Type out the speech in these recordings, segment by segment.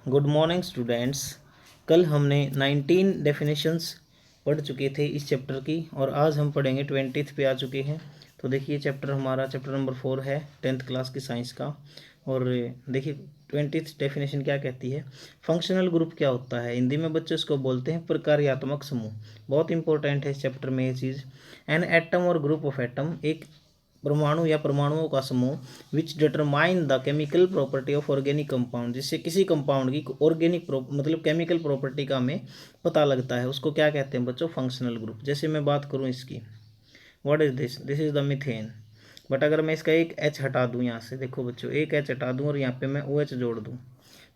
Good morning students. कल हमने 19 definitions पढ़ चुके थे इस चैप्टर की और आज हम पढ़ेंगे 20th पे आ चुके हैं। तो देखिए चैप्टर हमारा चैप्टर नंबर 4 है 10th क्लास की साइंस का। और देखिए 20th डेफिनेशन क्या कहती है। फंक्शनल ग्रुप क्या होता है, हिंदी में बच्चों इसको बोलते हैं प्रकार्यात्मक समूह। बहुत इंपॉर्टेंट है इस चैप्टर में ये चीज़। एन एटम और ग्रुप ऑफ एटम एक परमाणु या परमाणुओं का समूह विच determine the chemical property of organic compound, जिससे किसी कंपाउंड की ऑर्गेनिक मतलब केमिकल प्रॉपर्टी का हमें पता लगता है, उसको क्या कहते हैं बच्चों, फंक्शनल ग्रुप। जैसे मैं बात करूं इसकी, what is this, this is the methane. But अगर मैं इसका एक एच हटा दूं यहाँ से, देखो बच्चों एक एच हटा दूं और यहाँ पे मैं ओ एच जोड़ दूं,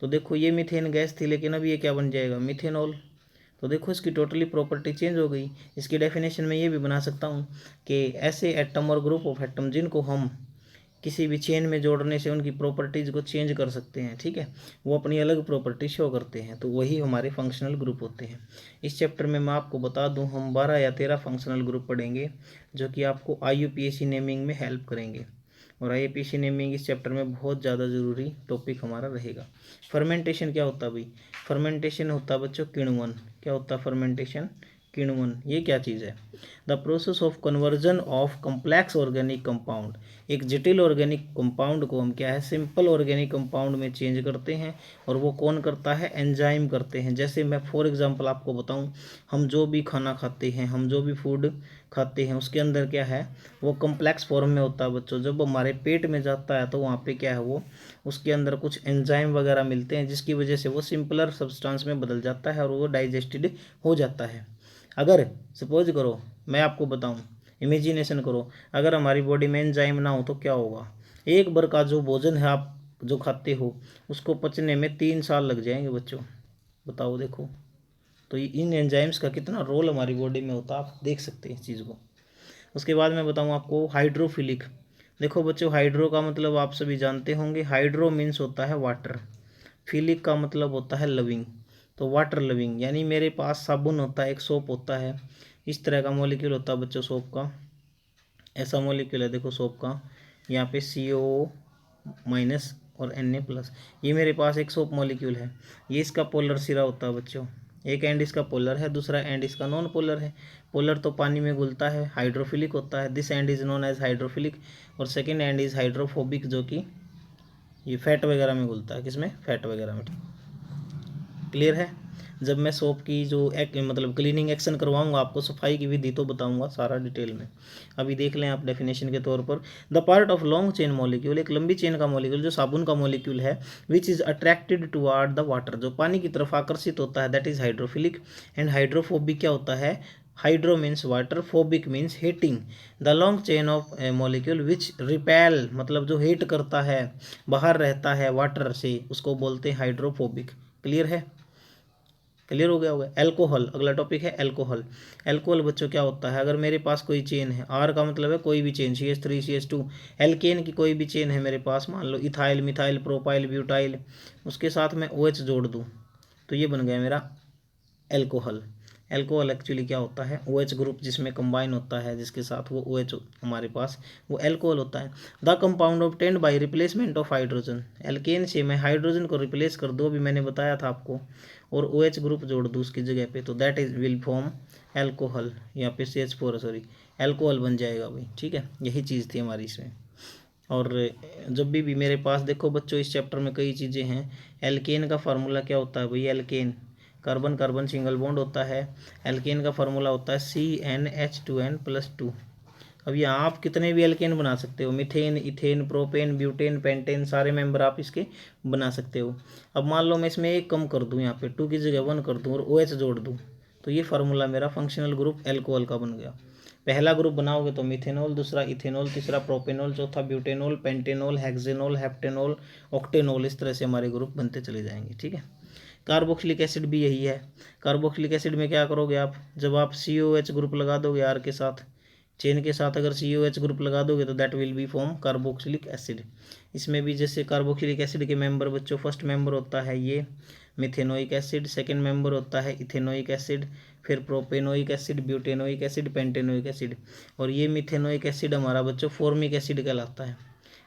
तो देखो ये मीथेन गैस थी, लेकिन अब ये क्या बन जाएगा, मीथेनॉल। तो देखो इसकी टोटली प्रॉपर्टी चेंज हो गई। इसकी डेफिनेशन में ये भी बना सकता हूँ कि ऐसे एटम और ग्रुप ऑफ एटम जिनको हम किसी भी चेन में जोड़ने से उनकी प्रॉपर्टीज को चेंज कर सकते हैं, ठीक है, वो अपनी अलग प्रॉपर्टी शो करते हैं, तो वही हमारे फंक्शनल ग्रुप होते हैं। इस चैप्टर में मैं आपको बता दूं हम 12 या 13 फंक्शनल ग्रुप पढ़ेंगे जो कि आपको IUPAC नेमिंग में हेल्प करेंगे। और IUPAC नेमिंग इस चैप्टर में बहुत ज़्यादा ज़रूरी टॉपिक हमारा रहेगा। फर्मेंटेशन क्या होता है भाई, फर्मेंटेशन होता है बच्चों किण्वन। क्या होता है फर्मेंटेशन, किण्वन। ये क्या चीज़ है, the process of conversion of complex organic compound. एक जटिल ऑर्गेनिक कंपाउंड को हम क्या है, सिंपल ऑर्गेनिक कंपाउंड में चेंज करते हैं, और वो कौन करता है, एंजाइम करते हैं। जैसे मैं फॉर एग्जांपल आपको बताऊं, हम जो भी खाना खाते हैं, हम जो भी फूड खाते हैं, उसके अंदर क्या है, वो कम्प्लेक्स फॉर्म में होता है बच्चों। जब हमारे पेट में जाता है तो वहाँ पे क्या है, वो उसके अंदर कुछ एंजाइम वगैरह मिलते हैं, जिसकी वजह से वो सिंपलर सब्सटेंस में बदल जाता है और वो डाइजेस्टेड हो जाता है। अगर सपोज करो, मैं आपको बताऊं, इमेजिनेशन करो, अगर हमारी बॉडी में एंजाइम ना हो तो क्या होगा। एक बार का जो भोजन है आप जो खाते हो, उसको पचने में 3 साल लग जाएंगे बच्चों, बताओ देखो। तो इन एंजाइम्स का कितना रोल हमारी बॉडी में होता है, आप देख सकते हैं इस चीज़ को। उसके बाद मैं बताऊँ आपको हाइड्रोफिलिक। देखो बच्चों हाइड्रो का मतलब आप सभी जानते होंगे, हाइड्रो मीन्स होता है वाटर, फिलिक का मतलब होता है लविंग। तो वाटर लविंग यानी मेरे पास साबुन होता है, एक सोप होता है, इस तरह का मॉलिक्यूल होता है बच्चों सोप का। ऐसा मॉलिक्यूल है देखो सोप का, यहाँ पे CO माइनस और Na+। ये मेरे पास एक सोप मॉलिक्यूल है, ये इसका पोलर सिरा होता है बच्चों। एक एंड इसका पोलर है, दूसरा एंड इसका नॉन पोलर है। पोलर तो पानी में घुलता है, हाइड्रोफिलिक होता है, this end is known as hydrophilic. और सेकेंड एंड इज हाइड्रोफोबिक, जो कि ये फैट वगैरह में घुलता है, किसमें, फैट वगैरह में। क्लियर है। जब मैं सोप की जो मतलब क्लीनिंग एक्शन करवाऊंगा आपको, सफाई की विधि तो बताऊंगा सारा डिटेल में। अभी देख लें आप डेफिनेशन के तौर पर, the part of long chain molecule, एक लंबी चेन का मॉलिक्यूल जो साबुन का मॉलिक्यूल है, which is attracted toward the water, जो पानी की तरफ आकर्षित होता है, that is hydrophilic. And hydrophobic क्या होता है, hydro means water, phobic means heating. The long chain of molecule which repel, मतलब जो हीट करता है, बाहर रहता है वाटर से, उसको बोलते हैं हाइड्रोफोबिक। क्लियर है, क्लियर हो गया होगा। एल्कोहल अगला टॉपिक है, एल्कोहल। एल्कोहल बच्चों क्या होता है, अगर मेरे पास कोई चेन है, आर का मतलब है कोई भी चेन, CH3 CH2, एल्केन की कोई भी चेन है मेरे पास, मान लो इथाइल मिथाइल प्रोपाइल ब्यूटाइल, उसके साथ मैं OH जोड़ दूँ तो ये बन गया मेरा एल्कोहल। एल्कोहल एक्चुअली क्या होता है, OH ग्रुप जिसमें कंबाइन होता है, जिसके साथ वो OH हमारे पास, वो एल्कोहल होता है। The compound obtained by replacement of hydrogen, alkane से मैं हाइड्रोजन को रिप्लेस कर दूँ, अभी मैंने बताया था आपको, और OH ग्रुप जोड़ दूँ उसकी जगह पे, तो that is will form alcohol. यहाँ पे CH4 सॉरी, एल्कोहल बन जाएगा भाई, ठीक है, यही चीज़ थी हमारी इसमें। और जब भी मेरे पास देखो बच्चों इस चैप्टर में कई चीज़ें हैं। एल्केन का फार्मूला क्या होता है भाई, alkane carbon carbon single bond होता है। एल्केन का फार्मूला होता है CnH2n+2। अब यहाँ आप कितने भी एल्केन बना सकते हो, methane ethane propane butane pentane, सारे मेंबर आप इसके बना सकते हो। अब मान लो मैं इसमें एक कम कर दूँ, यहाँ पे 2 की जगह 1 कर दूँ और OH जोड़ दूँ, तो ये फार्मूला मेरा फंक्शनल ग्रुप एल्कोहल का बन गया। पहला ग्रुप बनाओगे तो मिथेनॉल, दूसरा इथेनॉल, तीसरा प्रोपेनॉल, चौथा butanol, pentanol, hexanol, heptanol, octanol, इस तरह से हमारे ग्रुप बनते चले जाएंगे, ठीक है। कार्बोक्सिलिक एसिड भी यही है। कार्बोक्सिलिक एसिड में क्या करोगे आप, जब आप COH ग्रुप लगा दोगे आर के साथ, चेन के साथ अगर COH ग्रुप लगा दोगे तो that will be form carboxylic acid. इसमें भी जैसे कार्बोक्सिलिक एसिड के मेंबर बच्चों, फर्स्ट मेंबर होता है ये मिथेनोइक एसिड, सेकेंड मेंबर होता है इथेनोइक एसिड, फिर propanoic acid, butanoic acid, pentanoic acid. और ये मिथेनोइक एसिड हमारा बच्चों फॉर्मिक एसिड कहलाता है।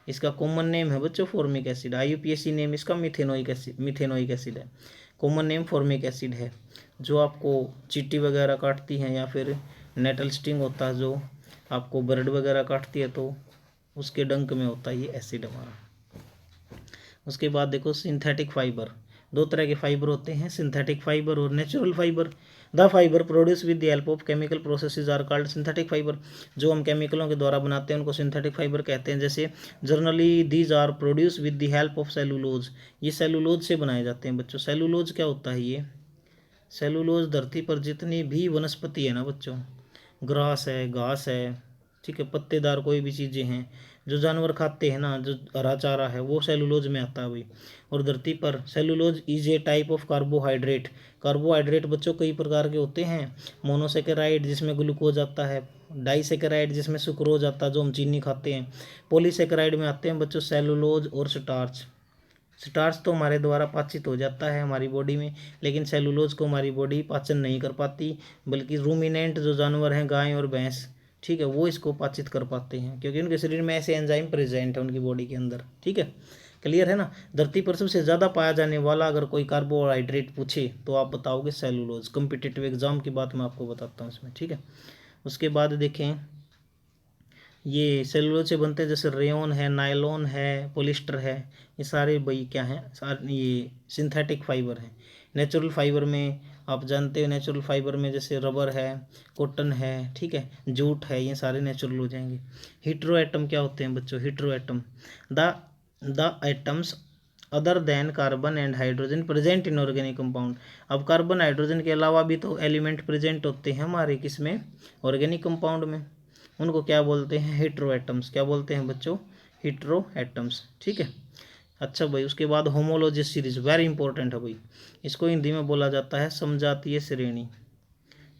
इसका कॉमन नेम है बच्चों फॉर्मिक एसिड। IUPAC नेम इसका मिथेनोइक एसिड है। कॉमन नेम फॉर्मिक एसिड है। जो आपको चींटी वगैरह काटती हैं या फिर नेटल स्टिंग होता है जो आपको बर्ड वगैरह काटती है तो उसके डंक में होता है ये एसिड हमारा। उसके बाद देखो सिंथेटिक फाइबर। दो तरह के फाइबर होते हैं, सिंथेटिक फाइबर और natural fibre. The fibre produce with the help of chemical processes are called synthetic fibre. जो हम केमिकलों के द्वारा बनाते हैं उनको सिंथेटिक फाइबर कहते हैं। जैसे generally these are produce with the help of cellulose. ये सेलुलोज से बनाए जाते हैं बच्चों। सेलुलोज क्या होता है? ये सेलुलोज धरती पर जितनी भी वनस्पति है ना बच्चों, ग्रास है, घास है, ठीक है, पत्तेदार कोई भी चीज़ें हैं जो जानवर खाते हैं ना, जो हरा चारा है, वो सेलुलोज में आता है भाई। और धरती पर cellulose is a type of carbohydrate. Carbohydrate बच्चों कई प्रकार के होते हैं। मोनोसेकेराइड जिसमें ग्लूकोज आता है, डाइसेकेराइड जिसमें सुक्रोज आता है जो हम चीनी खाते हैं, पॉलीसेकेराइड में आते हैं बच्चों सेलुलोज और स्टार्च। स्टार्च तो हमारे द्वारा पाचित हो जाता है हमारी बॉडी में, लेकिन सेलुलोज को हमारी बॉडी पाचन नहीं कर पाती, बल्कि रूमिनेंट जो जानवर हैं, गाय और भैंस, ठीक है, वो इसको पाचित कर पाते हैं क्योंकि उनके शरीर में ऐसे एंजाइम प्रेजेंट है उनकी बॉडी के अंदर। ठीक है, क्लियर है ना। धरती पर सबसे ज़्यादा पाया जाने वाला अगर कोई कार्बोहाइड्रेट पूछे तो आप बताओगे सेलुलोज। कॉम्पिटिटिव एग्जाम की बात मैं आपको बताता हूँ इसमें, ठीक है। उसके बाद देखें ये सेलुलोज से बनते हैं जैसे रेयन है, नायलॉन है, पॉलिस्टर है, ये सारे भाई क्या हैं, सारे ये सिंथेटिक फाइबर हैं। नेचुरल फाइबर में आप जानते हो, नेचुरल फाइबर में जैसे रबर है, कॉटन है, ठीक है, जूट है, ये सारे नेचुरल हो जाएंगे। हीट्रो एटम क्या होते हैं बच्चों? Hetero atom the atoms other than carbon and hydrogen present in organic compound. अब कार्बन हाइड्रोजन के अलावा भी तो एलिमेंट प्रेजेंट होते हैं हमारे किसमें? ऑर्गेनिक कंपाउंड में। उनको क्या बोलते हैं? Hetero atoms. क्या बोलते हैं बच्चों? हीट्रो एटम्स, ठीक है। अच्छा भाई, उसके बाद होमोलॉजिस सीरीज वेरी इंपॉर्टेंट है भाई। इसको हिंदी में बोला जाता है समजातीय श्रेणी।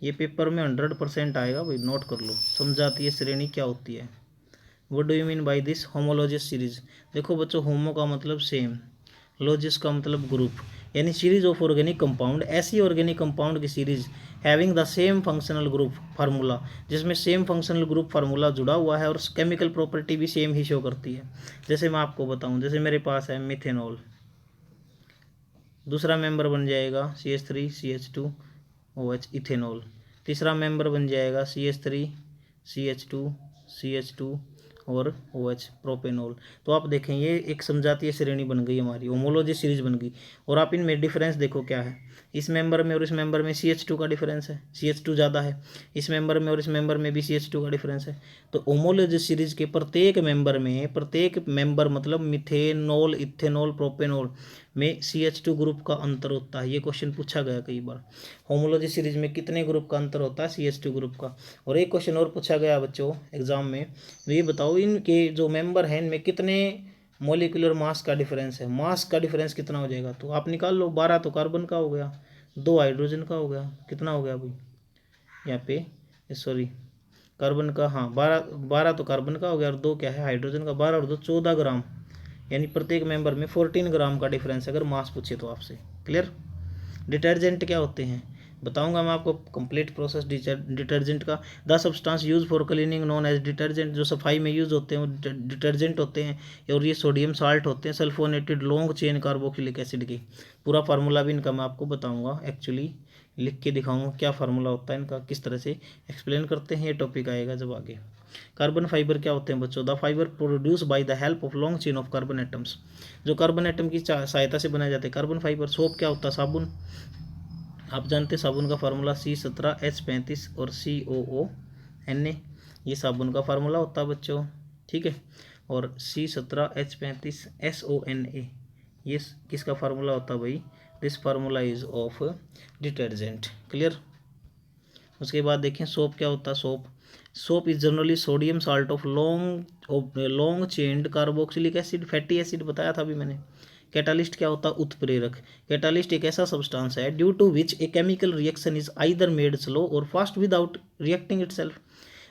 ये पेपर में 100% आएगा भाई, नोट कर लो। समजातीय श्रेणी क्या होती है? What do you mean by this homologous series? देखो बच्चों, होमो का मतलब सेम, लॉजिस का मतलब ग्रुप, यानी सीरीज ऑफ ऑर्गेनिक कंपाउंड, ऐसी ऑर्गेनिक कंपाउंड की series having the same functional group formula, जिसमें सेम फंक्शनल ग्रुप फार्मूला जुड़ा हुआ है और केमिकल प्रॉपर्टी भी सेम ही शो करती है। जैसे मैं आपको बताऊं, जैसे मेरे पास है मिथेनॉल, दूसरा मेंबर बन जाएगा CH3CH2OH इथेनॉल, तीसरा मेंबर बन जाएगा CH3CH2CH2 और OH प्रोपेनॉल। तो आप देखें ये एक समजातीय श्रेणी बन गई हमारी, होमोलॉजी सीरीज बन गई। और आप इनमें डिफरेंस देखो क्या है, इस मेंबर में और इस मेंबर में CH2 का डिफरेंस है, CH2 ज़्यादा है। इस मेंबर में और इस मेंबर में भी CH2 का डिफरेंस है। तो होमोलॉजी सीरीज के प्रत्येक मेंबर मतलब मिथेनॉल, इथेनॉल, प्रोपेनॉल में CH2 ग्रुप का अंतर होता है। ये क्वेश्चन पूछा गया कई बार। होमोलॉजी सीरीज में कितने ग्रुप का अंतर होता है? CH2 ग्रुप का। और एक क्वेश्चन और पूछा गया बच्चों एग्जाम में, ये बताओ इनके जो मेंबर हैं इनमें कितने मोलिकुलर मास का डिफरेंस है? मास का डिफरेंस कितना हो जाएगा? तो आप निकाल लो। 12 तो कार्बन का हो गया, 2 हाइड्रोजन का हो गया, कितना हो गया भाई यहाँ पे, सॉरी कार्बन का, हाँ 12 तो कार्बन का हो गया और 2 क्या है हाइड्रोजन का। 12 और 2 14 ग्राम, यानी प्रत्येक मेंबर में 14 ग्राम का डिफरेंस अगर मास पूछे तो आपसे। क्लियर। डिटर्जेंट क्या होते हैं बताऊंगा मैं आपको, कंप्लीट प्रोसेस डिटर्जेंट का। The substance use for cleaning known as detergent, जो सफाई में यूज होते हैं वो डिटर्जेंट होते हैं। और ये सोडियम साल्ट होते हैं, sulphonated long chain carboxylic acid की। पूरा फार्मूला भी इनका मैं आपको बताऊंगा, एक्चुअली लिख के दिखाऊंगा क्या फार्मूला होता है इनका, किस तरह से एक्सप्लेन करते हैं, ये टॉपिक आएगा जब आगे। कार्बन फाइबर क्या होते हैं बच्चों? The fibre produce by the help of long chain of carbon atoms, जो कार्बन एटम की सहायता से बनाए जाते हैं कार्बन फाइबर। सोप क्या होता है? साबुन। आप जानते हैं साबुन का फार्मूला C17H35 और COONA, ये साबुन का फार्मूला होता है बच्चों, ठीक है। और C17H35SONA ये किसका फार्मूला होता है भाई? This formula is of detergent. Clear. उसके बाद देखें सोप क्या होता है? Soap is generally sodium salt of long chained carboxylic acid, fatty acid बताया था अभी मैंने। कैटालिस्ट क्या होता है? उत्प्रेरक। कैटालिस्ट एक ऐसा सब्सटेंस है due to which a chemical reaction is either made slow और फास्ट विदाउट रिएक्टिंग इटसेल्फ।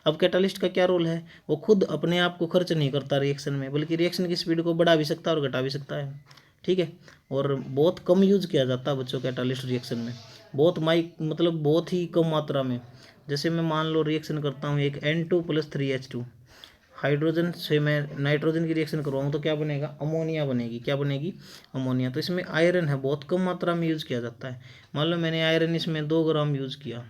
अब कैटालिस्ट का क्या रोल है? वो खुद अपने आप को खर्च नहीं करता रिएक्शन में, बल्कि रिएक्शन की स्पीड को बढ़ा भी सकता है और घटा भी सकता है, ठीक है। और बहुत कम यूज किया जाता है बच्चों कैटालिस्ट रिएक्शन में, मतलब बहुत ही कम मात्रा में। जैसे मैं मान लो रिएक्शन करता हूँ एक N2 + 3H2, हाइड्रोजन से मैं नाइट्रोजन की रिएक्शन करवाऊँ तो क्या बनेगा, अमोनिया बनेगी। क्या बनेगी, अमोनिया। तो इसमें आयरन है, बहुत कम मात्रा में यूज़ किया जाता है। मान लो मैंने आयरन इसमें 2 ग्राम यूज़ किया,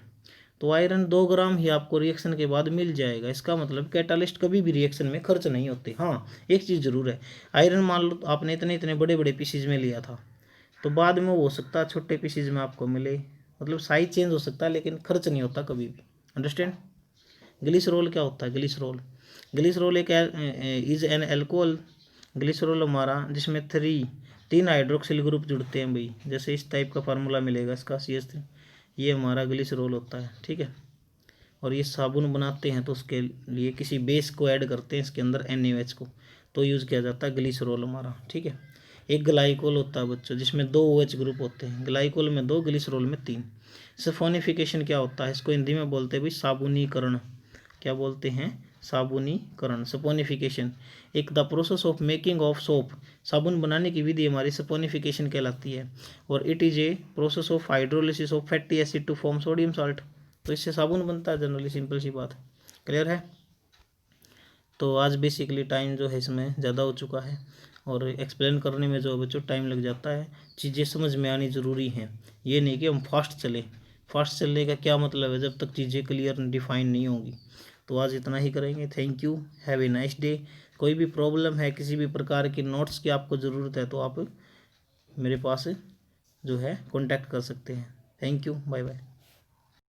तो आयरन 2 ग्राम ही आपको रिएक्शन के बाद मिल जाएगा। इसका मतलब कैटालिस्ट कभी भी रिएक्शन में खर्च नहीं होते। हाँ, एक चीज़ ज़रूर है, आयरन मान लो आपने इतने इतने बड़े बड़े पीसीज में लिया था, तो बाद में वो हो सकता है छोटे पीसीज में आपको मिले, मतलब साइज चेंज हो सकता है, लेकिन खर्च नहीं होता कभी भी। अंडरस्टैंड। ग्लिसरॉल क्या होता है, ग्लिसरॉल, ग्लिसरॉल एक इज एन एल्कोहल। ग्लिसरॉल हमारा जिसमें 3 हाइड्रोक्सिल ग्रुप जुड़ते हैं भाई, जैसे इस टाइप का फार्मूला मिलेगा इसका CH3, ये हमारा ग्लिसरॉल होता है। ठीक है, और ये साबुन बनाते हैं तो उसके लिए किसी बेस को ऐड करते हैं इसके अंदर NaOH को, तो यूज़ किया जाता है ग्लिसरॉल हमारा। ठीक है, एक ग्लाइकोल होता है बच्चों जिसमें 2 OH ग्रुप होते हैं, ग्लाइकोल में 2, ग्लिसरॉल में 3। सफोनिफिकेशन क्या होता है, इसको हिंदी में बोलते हैं भाई साबुनीकरण। क्या बोलते हैं, साबुनीकरण, सपोनिफिकेशन। एक the process of making of soap, साबुन बनाने की विधि हमारी सपोनिफिकेशन कहलाती है। और it is a process of hydrolysis of fatty acid to form sodium salt, तो इससे साबुन बनता है जनरली, सिंपल सी बात। क्लियर है। तो आज बेसिकली टाइम जो है इसमें ज़्यादा हो चुका है, और एक्सप्लेन करने में जो बच्चों टाइम लग जाता है, चीज़ें समझ में आनी ज़रूरी हैं। ये नहीं कि हम फास्ट चलें, फास्ट चलने का क्या मतलब है जब तक चीज़ें क्लियर डिफाइन नहीं होंगी। तो आज इतना ही करेंगे। Thank you, have a nice day. कोई भी प्रॉब्लम है, किसी भी प्रकार की नोट्स की आपको ज़रूरत है, तो आप मेरे पास जो है कॉन्टैक्ट कर सकते हैं। Thank you, bye bye.